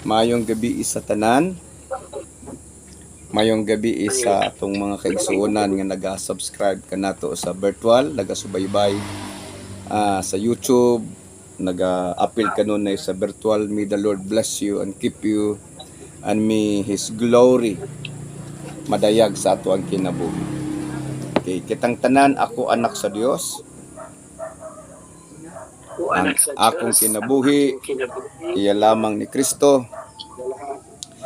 Mayong gabi sa tanan. Mayong gabi sa atong mga kaigsuonan nga naga-subscribe kanato sa virtual, naga-subaybay sa YouTube, naga-appeal kanunay sa virtual. May the Lord bless you and keep you, and may His glory madayag sa ato ang kinabuhi. Okay, kitang tanan, ako anak sa Dios. Ang akong kinabuhi iya lamang ni Kristo.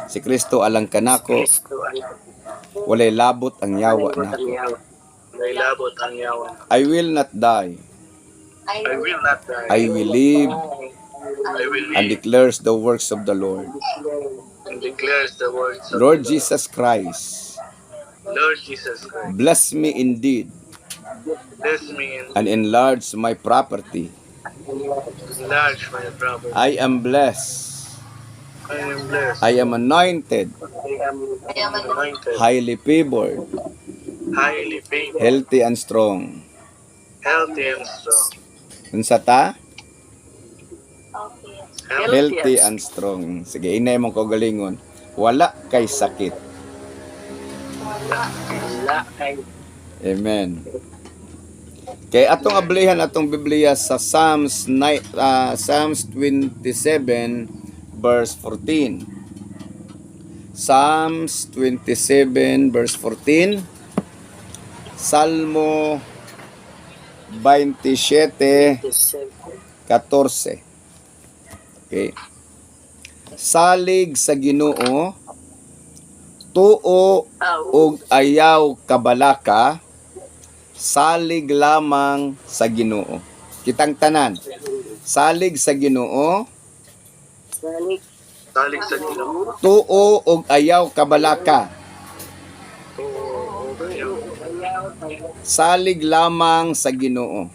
Si Kristo alang kanako. Walay labot ang yawa nako. I will not die. I will live and declares the works of the Lord. Lord Jesus Christ, bless me indeed and enlarge my property. I am blessed. I am anointed, highly favored, healthy and strong. Unsa ta? Healthy and strong. Sige, inay mong kaugalingon. Wala kay sakit. Amen. Kay atong ablihan atong Biblia sa Psalms 27 verse 14. Psalms 27 verse 14. Salmo 27 14. Okay. Salig sa Ginoo, tuo ug ayaw kabalaka, salig lamang sa Ginoo. Kitang tanan. Salig sa Ginoo, tuo ug ayaw kabalaka, salig lamang sa Ginoo.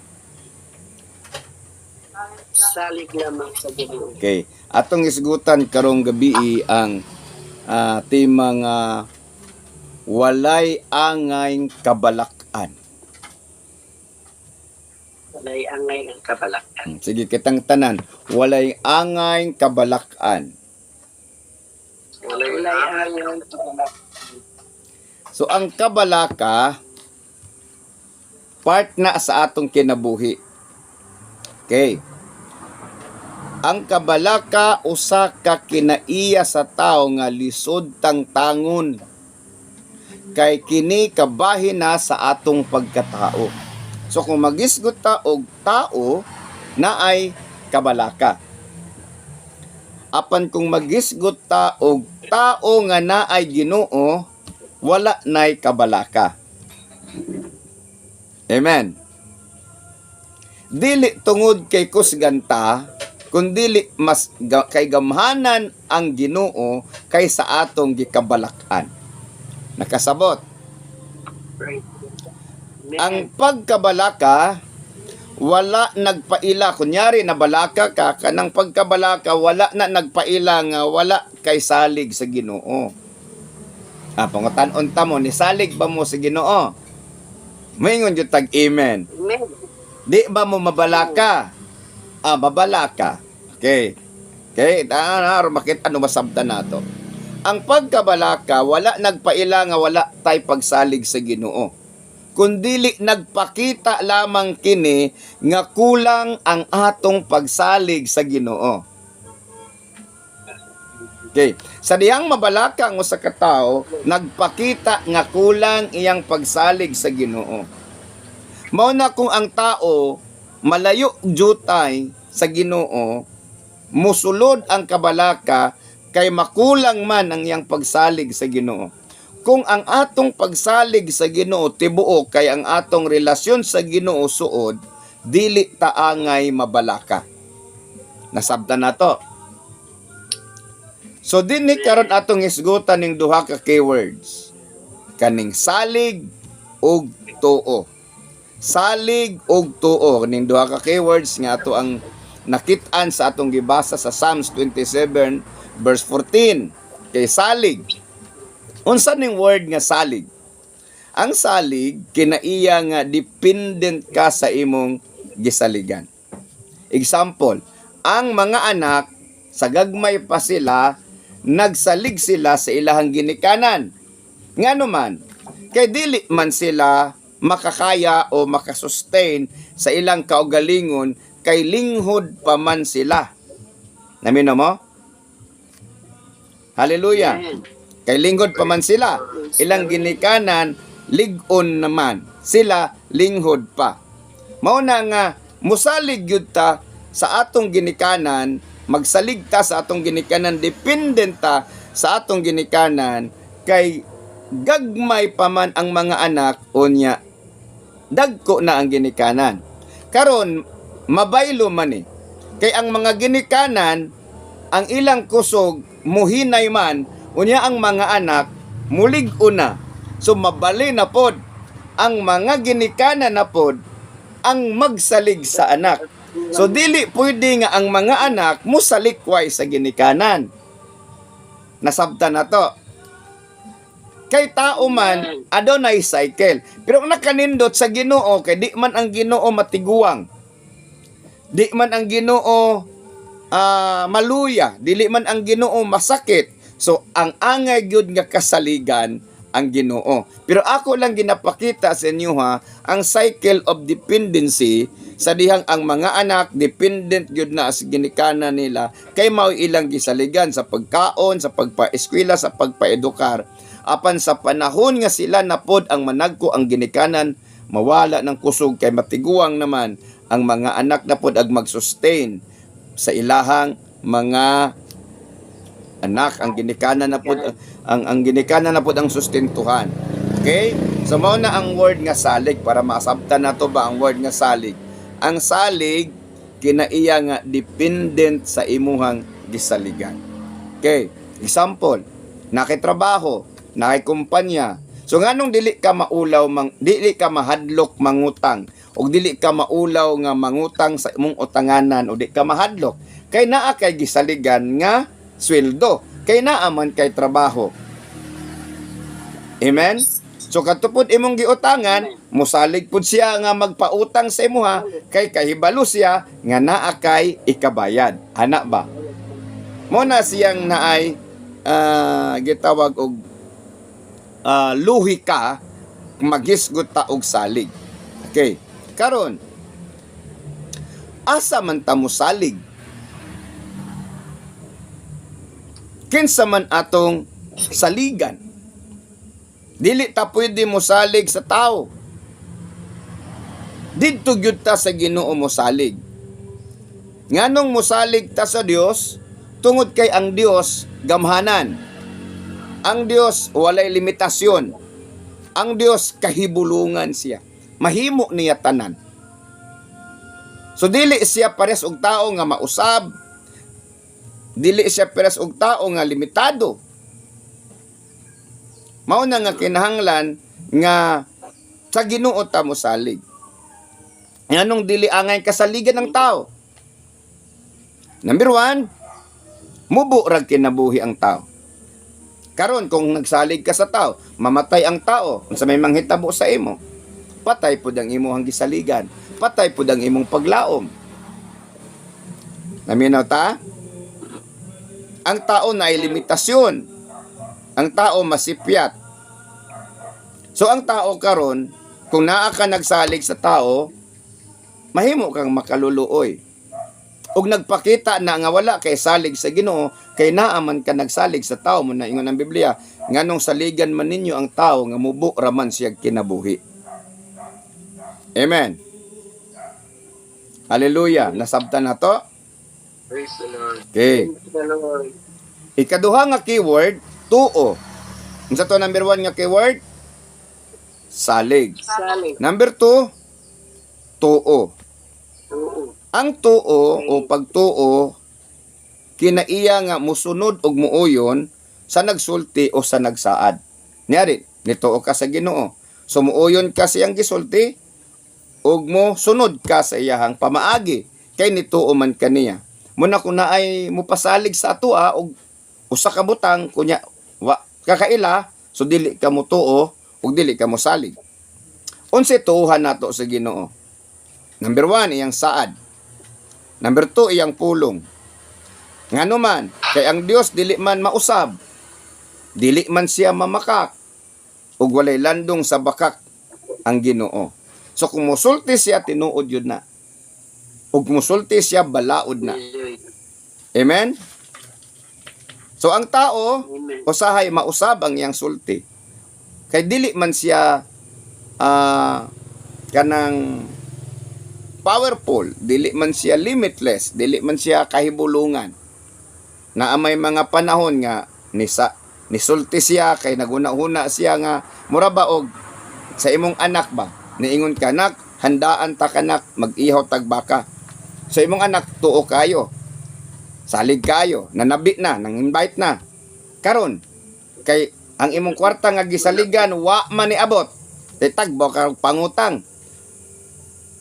Salig lamang sa Ginoo. Okay. Atong isgutan karong gabi ang timang walay angay kabalakan. Walay angay ang kabalakan. Sige, kitang tanan. Walay angay kabalakan. Walay angay ang kabalakan. So, ang kabalaka, part na sa atong kinabuhi. Okay. Ang kabalaka, usa ka kinaiya sa tao nga lisod tangon. Kay kini kabahin na sa atong pagkatao. So, kung magisgot ta og tao, na ay kabalaka. Apan kung magisgot ta og tao nga na ay Ginoo, wala nay kabalaka. Amen. Dili tungod kay kusganta, kundili mas kay gamhanan ang Ginoo kaysa atong gikabalakan. Nakasabot. Ang pagkabalaka, wala nagpaila. Kunyari, nabalaka ka, kanang pagkabalaka, wala na nagpaila nga wala kay salig sa Ginoo. Pangutanon ta mo, ni salig ba mo sa Ginoo? Maingon yung tag-amen. Di ba mo mabalaka? Mabalaka. Okay. Okay, makita ano masabda na to. Ang pagkabalaka, wala nagpaila nga wala tay pagsalig sa Ginoo. Kundili nagpakita lamang kini nga kulang ang atong pagsalig sa Ginoo. Okay. Sa diyang mabalaka ng usa ka tawo, nagpakita nga kulang iyang pagsalig sa Ginoo. Mao na kung ang tao malayo jutay sa Ginoo, musulod ang kabalaka kay makulang man ang iyang pagsalig sa Ginoo. Kung ang atong pagsalig sa Ginoo tibuok kay ang atong relasyon sa Ginoo suod, dili ta angay mabalaka. Nasabtan na to. So dinhi karon atong isgutan ning duha ka keywords. Kaning salig ug tuo. Salig ug tuo ning duha ka keywords nga ato ang nakit-an sa atong gibasa sa Psalms 27 verse 14. Kay salig. Unsa ning word nga salig? Ang salig kinaiya nga dependent ka sa imong gisaligan. Example, ang mga anak sa gagmay pa sila nagsalig sila sa ilahang ginikanan. Ngano man, kay dili man sila makakaya o makasustain sa ilang kaugalingon, kay linghod pa man sila. Namino mo? Hallelujah. Amen. Kay linghod pa man sila. Ilang ginikanan, ligon naman. Sila, linghod pa. Mauna nga, musalig yun ta sa atong ginikanan, magsalig ta sa atong ginikanan, dependent ta sa atong ginikanan, kay gagmay pa man ang mga anak, unya, dagko na ang ginikanan. Karon, mabaylo man eh. Kay ang mga ginikanan, ang ilang kusog, muhinay man, unya ang mga anak, mulig una. So mabali na pod ang mga ginikanan na pod ang magsalig sa anak. So dili pwede nga ang mga anak musalikway sa ginikanan. Nasabtan na to. Kay tao man adunay cycle. Pero nakanindot sa Ginoo kay di man ang Ginoo matiguang. Di man ang Ginoo maluya, dili man ang Ginoo masakit. So ang angay gyud nga kasaligan ang Ginoo. Pero ako lang ginapakita sa inyo ha, ang cycle of dependency sa dihang ang mga anak dependent gyud na sa ginikanan nila kay mao ilang gisaligan sa pagkaon, sa pagpaeskwela, sa pagpaedukar. Apan sa panahon nga sila napod ang managko ang ginikanan, mawala ng kusog kay matiguang naman ang mga anak napod ag mag-sustain sa ilahang mga anak. Ang ginikanan na po ang ginikanan na po ang sustentuhan. Okay? So mao na ang word nga salig para masabtan nato ba ang word nga salig. Ang salig kinaiya nga dependent sa imuhang gisaligan. Okay? Example, nakitrabaho, nakikumpanya. So nganong dili ka maulaw dili ka mahadlok mangutang o dili ka maulaw nga mangutang sa imong utanganan o di ka mahadlok kay naa kay gisaligan nga sweldo, kay naa man kay trabaho. Amen? So katupod imong giutangan, musalig pud siya nga magpautang sa imuha kay kahibalo siya nga naa kay ikabayad. Ana ba? Mo na siyang naay gitawag og luhi ka maghisgot ta og salig. Okay. Karon, asa man ta mosalig? Kinsa man atong saligan? Dili ta pwede mosalig sa tao. Didto gyud ta sa Ginoo mosalig. Nganong mosalig ta sa Dios? Tungod kay ang Dios gamhanan. Ang Dios walay limitasyon. Ang Dios kahibulungan siya. Mahimo niya tanan. So dili siya pares og tao nga mausab. Dili siya pares og tao nga limitado. Mao na nga kinahanglan nga sa Ginoo ta mosalig. Nganong dili angay kasaligan ng tao? Number 1, mubo rag kinabuhi ang tao. Karon kung nagsalig ka sa tao, mamatay ang tao. Unsa may manghitabo sa imo? Patay pud ang imong gisaligan. Patay pud ang imong paglaom. Naminaw ta? Ang tao na ay limitasyon. Ang tao masipyat. So ang tao karon, kung naa ka nagsalig sa tao, mahimo kang makaluluoy. Ug nagpakita na nga wala kay salig sa Ginoo, kay naa man ka nagsalig sa tao mo na ingon ang Biblia, nganong saligan man ninyo ang tao nga mubo raman siya kinabuhi. Amen. Hallelujah. Nasabtan na to? Praise the Lord. Okay. Praise the Lord. Ikaduha nga keyword, tuo. Unsa to number 1 nga keyword? Salig. Salig. Number 2, tuo. Oo. Ang tuo o pagtuo kinaiya nga musunod og muuyon sa nagsulti o sa nagsaad. Nyari, nituo ka sa Ginoo. So muuyon ka siyang gisulti ug mo sunod ka sa iyahang pamaagi kay nituo man kaniya. Muna kung naay mupasalig sa atoa og usa ka butang kunya kakaila, so dili ka mo tuo ug dili ka mo salig. Unsa tuuhan nato sa Ginoo? Number 1, iyang saad. Number 2, iyang pulong. Nganuman, kay ang Dios dili man mausab, dili man siya mamakak, ug walay landong sa bakak ang Ginoo. So kung musulti siya, tinuod yun na. Ug musulti siya, balaod na. Amen? So ang tao, Amen. usahay mausab ang iyang sulti. Kay dili man siya kanang powerful, dili man siya limitless, dili man siya kahibulungan. Na may mga panahon nga nisulti siya kay naguna-una siya nga mura ba og sa imong anak ba niingon ka nak handaan ta kanak mag-ihaw tagbaka. So imong anak tuo kayo. Salig kayo, nanabi na, nang invite na. Karon kay ang imong kwarta nga gisaligan wa man niabot. Tagbo ka pangutang.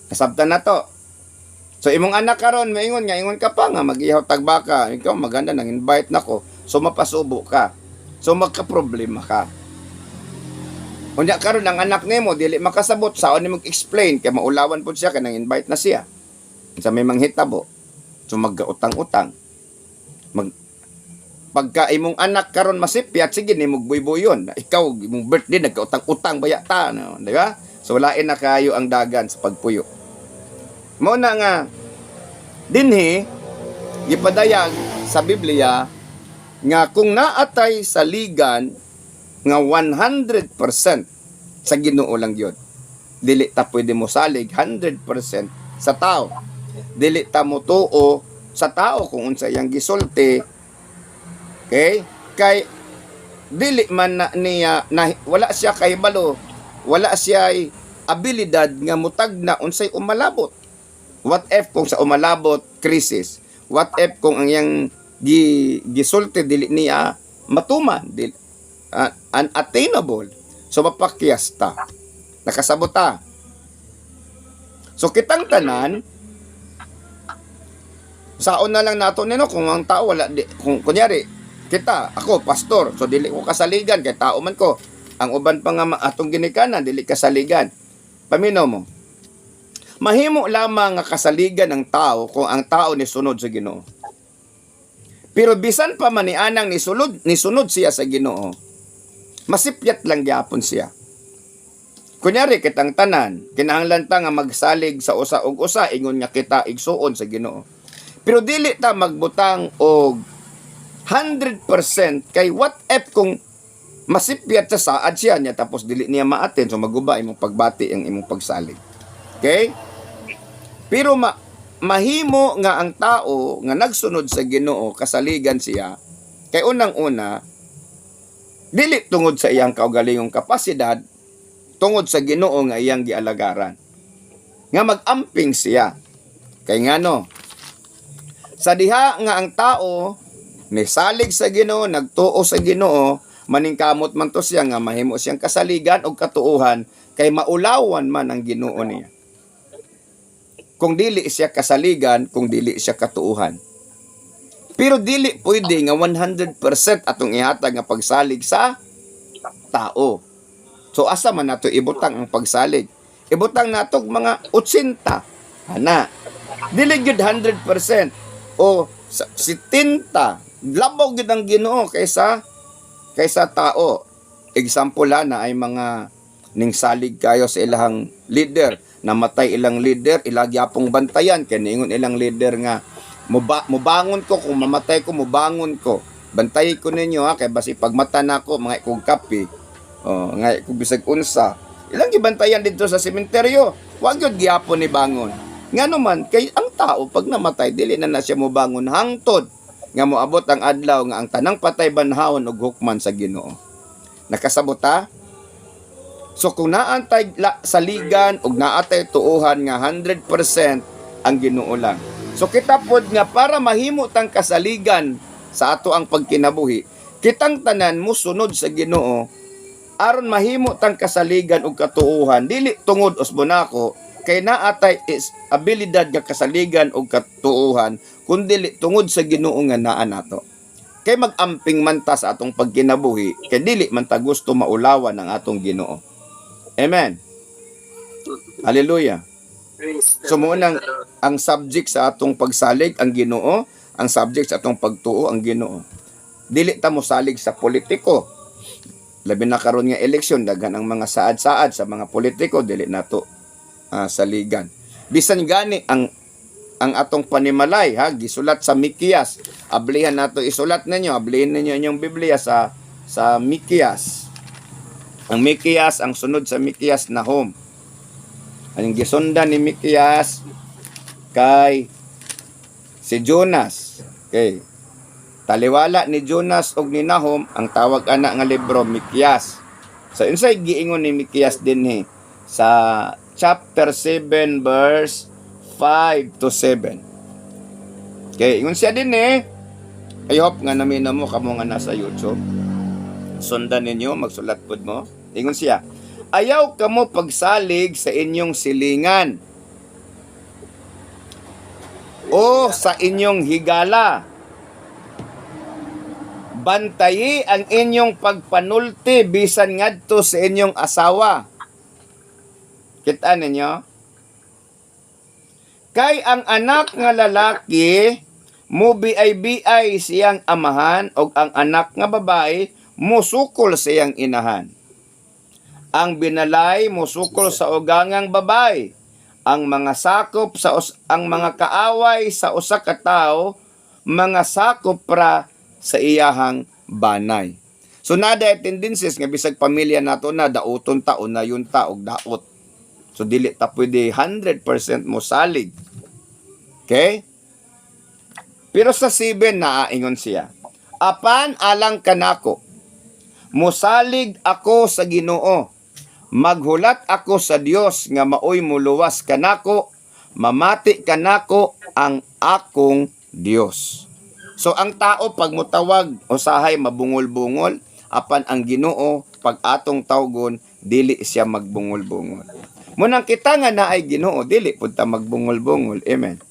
Kasabtan na to. So imong anak karon maingon nga ingon ka pa nga mag-ihaw tagbaka. Ikaw maganda nang invite nako. So mapasubo ka. So magka-problema ka. Unya karon ang anak nimo dili makasabot saon nimo explain kay maulawan pud siya kanang invite na siya. Sa may manghitabo. So magkautang-utang. Pagka imong anak karon masipyat sige nimo buybuyon. Ikaw imong birthday nagkautang-utang baya ta, no, di ba? So lain na kayo ang dagan sa pagpuyo. Mao na nga dinhi gipadayag sa Biblia nga kung naatay saligan nga 100% sa Ginoo lang yun. Dili ta pwede mo salig 100% sa tao. Dili ta mo tuo sa tao kung unsa iyang gisulti. Okay? Kay dili man na niya na, wala siya kahibalo, wala siya abilidad nga mutag na unsay umalabot. What if kung sa umalabot krisis? What if kung ang iyang gisulti dili niya matuman, dili unattainable. So mapakyas ta. Nakasabot ta. So kitang tanan saon na lang nato nino kung ang tao wala kung kunyari kita ako pastor so dili ko kasaligan kay tao man ko ang uban pa nga atong ginikanan dili kasaligan paminaw mo mahimo lamang nga kasaligan ng tao kung ang tao ni sunod sa Ginoo pero bisan pa man ni anang ni sunod siya sa Ginoo masipyat lang gyapon siya kunyari kitang tanan kinahanglan ta nga magsalig sa usa ug usa ingon nga kita igsuon sa Ginoo pero dili ta magbutang og 100% kay what if kung masipyat sa saad siya niya tapos dili niya ma-attend so maguba imong pagbati ang imong pagsalig. Okay? Pero mahimo nga ang tao nga nagsunod sa Ginoo kasaligan siya kay unang-una dili tungod sa iyang kaugalingong kapasidad tungod sa Ginoo nga iyang gialagaran. Nga mag-amping siya. Kay ngano sa diha nga ang tao nisalig sa Ginoo, nagtuo sa Ginoo, maningkamot man to siya nga mahimo siyang kasaligan o katuuhan kay maulawan man ang Ginoo niya. Kung dili siya kasaligan, kung dili siya katuuhan. Pero dili pwede nga 100% atong ihatag nga pagsalig sa tao. So asa man nato ibutang ang pagsalig? Ibutang nato mga 80. Ana. Dili gyud 100%. O si tinta labaw gid ang Ginoo kaysa tao. Example na ay mga ningsalig kayo sa ilahang leader, namatay ilang leader, ilagyapong bantayan kay niingon ilang leader nga mubangon ko kung mamatay ko mubangon ko. Bantay ko ninyo ha kay basi pagmata nako mga kog kape. Oh, nga kog bisag unsa. Ilang gibantayan dito sa sementeryo. Wa gyud gyapon ni bangon. Ngano man kay ang tao pag namatay dili na siya mobangon hangtod nga moabot ang adlaw nga ang tanang patay banhawon og hukman sa Ginoo. Nakasabot ta? So kung naantay saligan ug naatay tuohan nga 100% ang Ginoo lang. So kita pod nga para mahimo tang kasaligan sa ato ang pagkinabuhi, kitang tanan mo sunod sa Ginoo aron mahimo tang kasaligan ug katuohan dili tungod usbonako kay naatay is abilidad nga kasaligan og katuohan kundi tungod sa Ginoo nga naa nato. Kay mag-amping man ta sa atong pagkinabuhi kay dili man ta gusto maulawan ang atong Ginoo. Amen. Hallelujah. So mo nang ang subject sa atong pagsalig ang Ginoo, ang subject sa atong pagtuo ang Ginoo. Dili ta mo salig sa politiko. Labi na karon nga eleksyon, daghan ang mga saad-saad sa mga politiko, dili nato saligan. Bisan gani ang atong panimalay, gisulat sa Mikias. Ablihan nato isulat ninyo, ablihin ninyo inyong Biblia sa Mikias. Ang Mikias, ang sunod sa Mikias, Nahum. Ang gisundan ni Mikias kay si Jonas. Okay. Taliwala ni Jonas og ni Nahum, ang tawag ana nga libro Mikias. So insay giingon ni Mikias dinhi sa chapter 7 verse 5 to 7. Okay, ingon siya din I hope nga namina mo kamo nga nasa YouTube. Sundan ninyo, magsulat pud mo. Ingon siya, ayaw kamo pagsalig sa inyong silingan o sa inyong higala. Bantayi ang inyong pagpanulti bisan ngadto sa inyong asawa. Kita ninyo? Kay ang anak nga lalaki mubiay-biay siyang amahan o ang anak nga babae musukol siyang inahan. Ang binalay musukol sa ugangang babae. Ang mga sakop ang mga kaaway sa usa ka tawo mga sakop ra sa iyahang banay. So nada tendencies nga bisag pamilya nato na dauton ta o na yun ta og daot. So dili ta pwede 100% mo salig. Okay? Pero sa 7 naaingon siya, apan alang kanako, musalig ako sa Ginoo, maghulat ako sa Dios nga maoy muluwas kanako, mamati kanako ang akong Dios. So ang tao pag mutawag usahay mabungol-bungol, apan ang Ginoo pag atong tawgon dili siya magbungol-bungol. Munang kita nga naay Ginoo dili pud ta magbungol-bungol. Amen.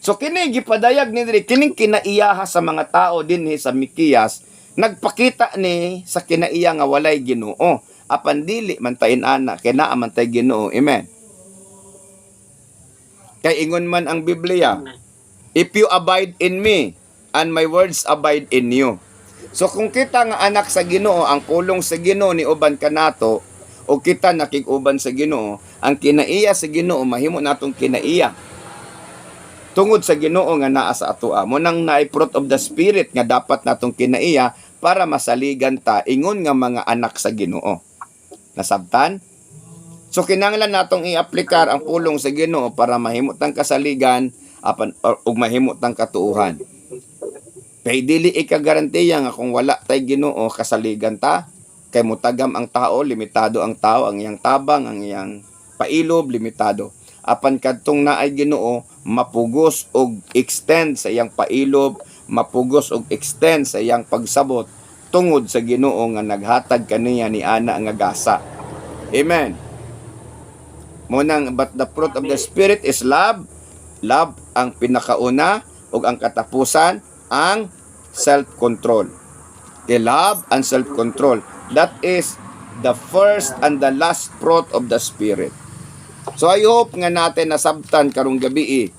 So kini gipadayag ni diri kining kinaiyaha sa mga tao dinhi sa Mikias, nagpakita ni sa kinaiya nga walay Ginoo, apan dili man ta inana kay naa man tay Ginoo. Amen. Kay ingon man ang Biblia, if you abide in me and my words abide in you. So kung kita nga anak sa Ginoo, ang pulong sa Ginoo ni uban kanato o kita nakig-uban sa Ginoo, ang kinaiya sa Ginoo mahimo natong kinaiya tungod sa Ginoo nga naa sa atoa. Mo nang naay fruit of the spirit nga dapat natong kinaiya para masaligan ta ingon nga mga anak sa Ginoo. Nasabtan? So kinahanglan natong i-aplikar ang pulong sa Ginoo para mahimo tang kasaligan apan ug mahimo tang katuuhan. Kay dili ikagarantiya nga kung wala tay Ginoo kasaligan ta, kay mutagam ang tao, limitado ang tao, ang iyang tabang, ang iyang pailob limitado. Apan kadtong naay Ginoo, mapugos og extend sa iyang pailob, mapugos og extend sa iyang pagsabot tungod sa Ginoo nga naghatag kaniya ni ana nga gasa. Amen. Munang but the fruit of the spirit is love. Love ang pinakauna ug ang katapusan ang self-control. The love and self-control. That is the first and the last fruit of the Spirit. So I hope nga natin nasabtan karong gabi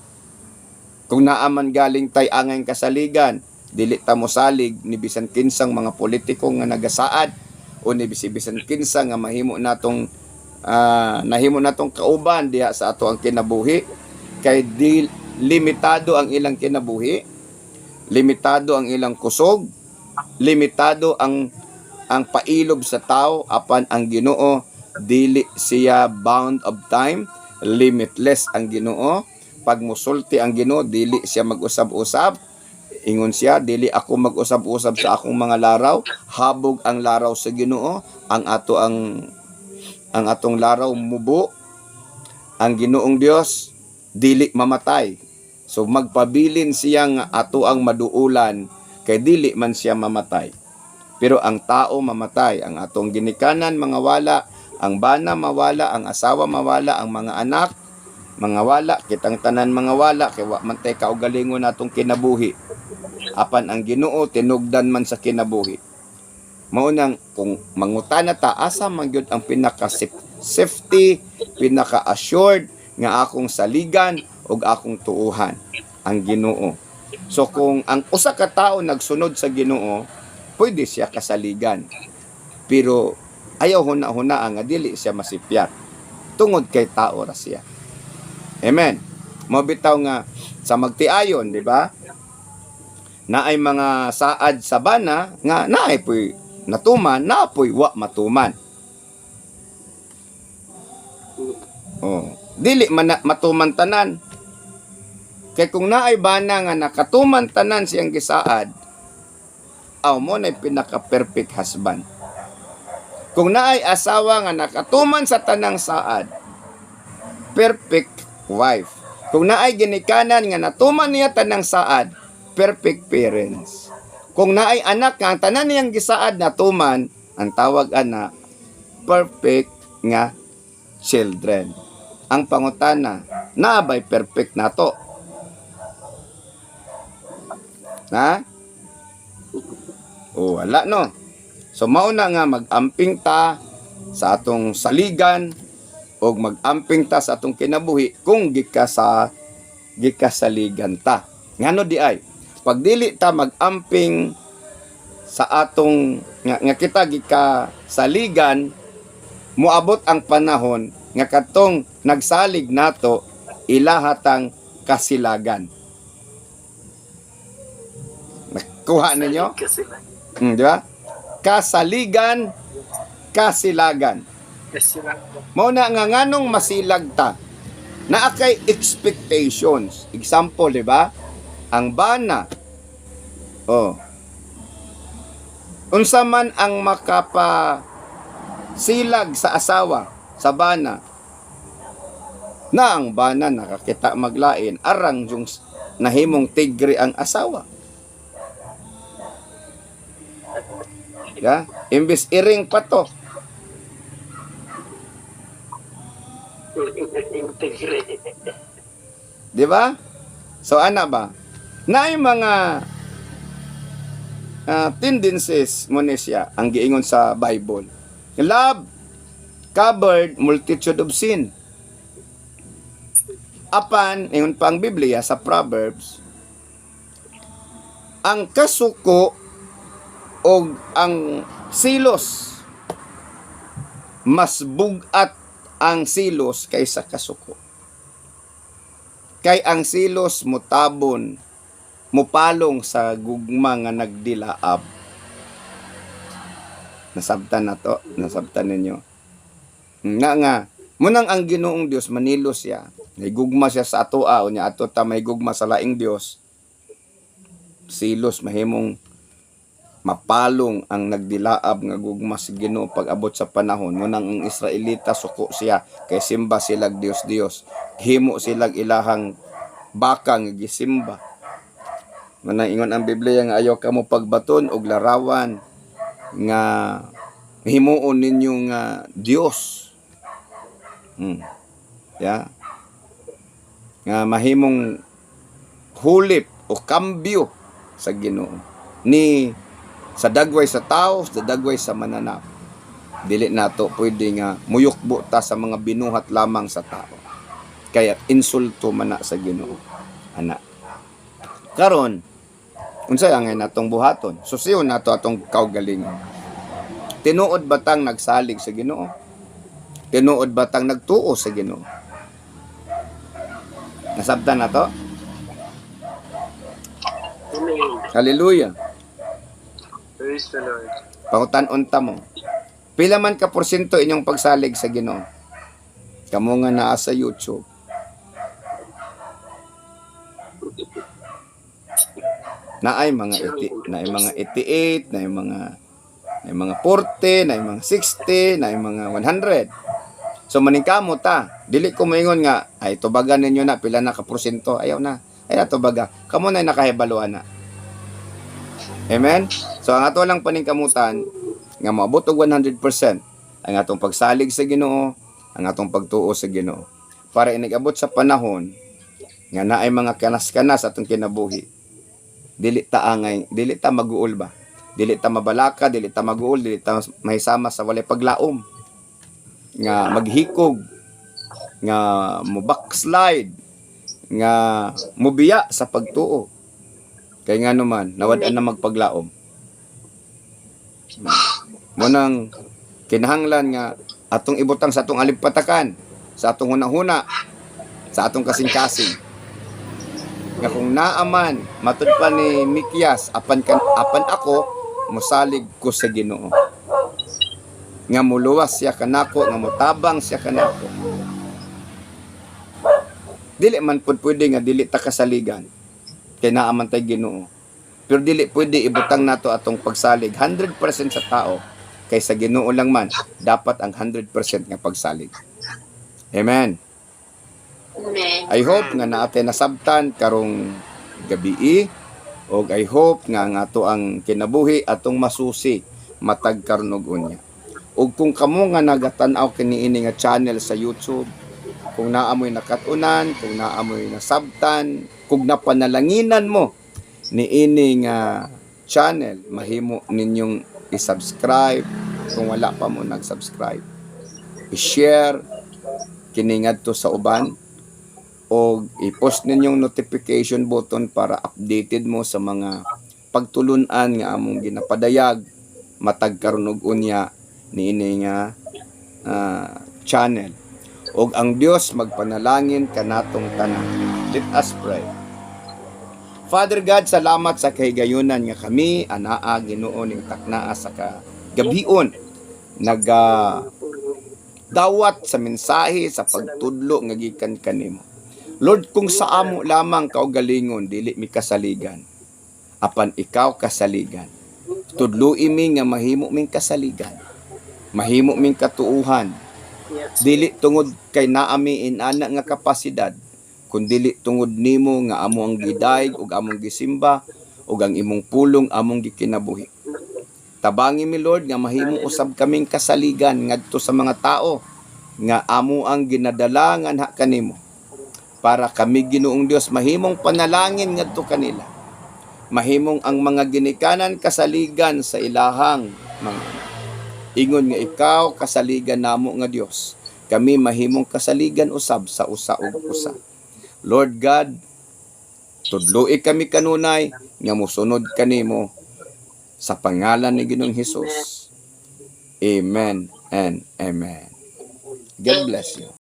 kung naaman galing tay angay kasaligan, dili ta mo salig ni bisan kinsang mga politiko nga nagasaad o ni bisan kinsa nga mahimo natong nahimo natong kauban diha sa ato ang kinabuhi kay limitado ang ilang kinabuhi. Limitado ang ilang kusog, limitado ang pailob sa tao, apan ang Ginoo dili siya bound of time, limitless ang Ginoo. Pag musulti ang Ginoo dili siya mag-usab-usab. Ingon siya, dili ako mag-usab-usab sa akong mga laraw, habog ang laraw sa Ginoo, ang atong laraw mubo. Ang Ginoong Dios dili mamatay. So magpabilin siya nga ato ang maduulan kay dili man siya mamatay. Pero ang tao mamatay, ang atong ginikanan mga wala, ang bana mawala, ang asawa mawala, ang mga anak mga wala, kitang tanan mga wala kay wa man tay kaugalingon natong kinabuhi. Apan ang Ginoo tinugdan man sa kinabuhi. Mao nang kung mangutana ta asa man gyud ang pinaka safety, pinaka assured nga akong saligan ug akong tuuhan ang Ginoo. So kung ang usa ka tawo nagsunod sa Ginoo, pwede siya kasaligan. Pero ayaw huna-huna nga dili siya masipyat. Tungod kay tao ra siya. Amen. Mabitaw nga sa magtiayon, di ba? Naay mga saad sa bana nga naay poy natuman, naapoy wa matuman. Oh, dili man matuman tanan. Kay kung naay bana nga nakatuman tanan siyang gisaad, aw mo na pinaka-perfect husband. Kung naay asawa nga nakatuman sa tanang saad, perfect wife. Kung naay ginikanan nga natuman niya tanang saad, perfect parents. Kung naay anak nga ang tanan niyang gisaad natuman, ang tawag ana perfect nga children. Ang pangutana, naabay perfect nato? Ha? O wala no. So mauna nga mag-amping ta sa atong saligan o mag-amping ta sa atong kinabuhi kung gikasaligan ta. Ngano di ay? Pag dili ta mag-amping sa atong nga kita gikasaligan, muabot ang panahon nga katong nagsalig nato ilahatang kasilagan. Nakuha ninyo? Kasi Di ba? Kasaligan, kasilagan. lang. Mao na nga nganong masilag ta. Naa kay expectations. Example, di ba? Ang bana. Oh. Unsa man ang makapasilag sa asawa, sa bana. Na ang bana nakakita maglain, arang yung nahimong tigre ang asawa. Ya, imbis iring pa to. Integrate. Di ba? So, ana ba? Naay mga tendencies mo ni siya, ang giingon sa Bible. Love covered multitude of sin. Apan, ingon pa ang Biblia sa Proverbs, ang kasuko o ang silos, mas bugat ang silos kaysa kasuko. Kay ang silos mutabon, mupalong sa gugma nga nagdilaab. Nasabtan na to, nasabtan ninyo. Nga, munang ang Ginoong Dios manilos siya. May gugma siya sa atoa, o niya ato ta may gugma sa laing Dios. Silos mahimong mapalong ang nagdilaab nga gugma sa Ginoo pag abot sa panahon. Munang ang Israelita suko siya kay simba silag Dios. Himo silag ilahang baka nga gisimba. Manang ingon ang Biblia nga ayaw kamo pagbaton og larawan nga himuon ninyo nga Dios. Yeah. Nga mahimong hulip o kambyo sa Ginoo ni sa dagway sa tao, sa dagway sa mananap. Dili nato pwede nga muyukbo ta sa mga binuhat lamang sa tao. Kaya insulto man na sa Ginoo. Ana. Karon, unsay angay natong buhaton? Susiyon nato atong kaugalingon. Tinuod batang nagsalig sa Ginoo? Tinuod batang nagtuo sa Ginoo? Nasabtan na to? Amen. Hallelujah. Praise the Lord. Pangutan-on ta mo. Pila man ka porsyento inyong pagsalig sa Ginoo? Kamo nga naa sa YouTube. Naay mga 88, naay mga 40, naay mga 60, naay mga 100. So maningkamo ta. Dili ko moingon nga ay tubagan ninyo na pila na ka porsyento. Ayaw na. Ay tubaga. Kamo na nakahibaluan na. Amen? So ang ato lang paningkamutan nga maabot og 100% ang atong pagsalig sa Ginoo, ang atong pagtuo sa Ginoo. Para inigabot sa panahon nga naay mga kanas-kanas atong kinabuhi. Dili ta angay, dili ta maguol ba? Dili ta mabalaka, dili ta maguol, dili ta mahisama sa walay paglaom. Nga maghikog, nga mo backslide, nga mubiya sa pagtuo. Kay nga naman, nawad-an na magpaglaom. Munang kinahanglan nga atong ibutang sa atong alimpatakan, sa atong hunahuna, sa atong kasing-kasing. Nga kung naaman, matud pa ni Mikyas, apan ako, musalig ko sa Ginoo. Nga muluwas siya kanako, nga mutabang siya kanako. Dili man pud pwede nga dili ta kasaligan. Kay naaman tay Ginoo. Pero dili pwede ibutang nato atong pagsalig 100% sa tao. Kay sa Ginoo lang man, dapat ang 100% nga pagsalig. Amen. Amen. I hope nga natin nasabtan karong gabi o I hope nga ato ang kinabuhi atong masusi matag karon og unya. Ug kung kamo nga nagatan-aw kini ini nga channel sa YouTube, kung naamoy nakatunan, kung naamoy nasabtan, kung napanalanginan mo ni ini nga channel, mahimo ninyong i-subscribe kung wala pa mo nag-subscribe. I-share kini ngadto sa uban o i-post ninyong notification button para updated mo sa mga pagtulunan nga among ginapadayag matag karon og unya niini nga channel. Og ang Dios magpanalangin kanatong tanan. Let us pray. Father God, salamat sa kahigayunan nga kami anaa Ginoo ning taknaa sa gabion dawat sa mensahe sa pagtudlo nga gikan kanimo. Lord, kung sa amo lamang kaugalingon dili mi kasaligan. Apan ikaw kasaligan. Tudloi mi nga mahimo ming kasaligan. Mahimo ming katuuhan. Dili tungod kay naami inana nga kapasidad, kundi tungod nimo nga amo ang gidayeg ug among gisimba ug ang imong pulong among gikinabuhi. Tabangi mi Lord nga mahimo usab kaming kasaligan ngadto sa mga tao nga amo ang ginadala nga anha kanimo para kami Ginoong Dios mahimong panalangin ngadto kanila. Mahimong ang mga ginikanan kasaligan sa ilahang mga ingon nga ikaw kasaligan namo nga Dios. Kami mahimong kasaligan usab sa usa ug usa. Lord God, tudloi kami kanunay nga mosunod kanimo sa pangalan ni Ginoong Hesus. Amen and amen. God bless you.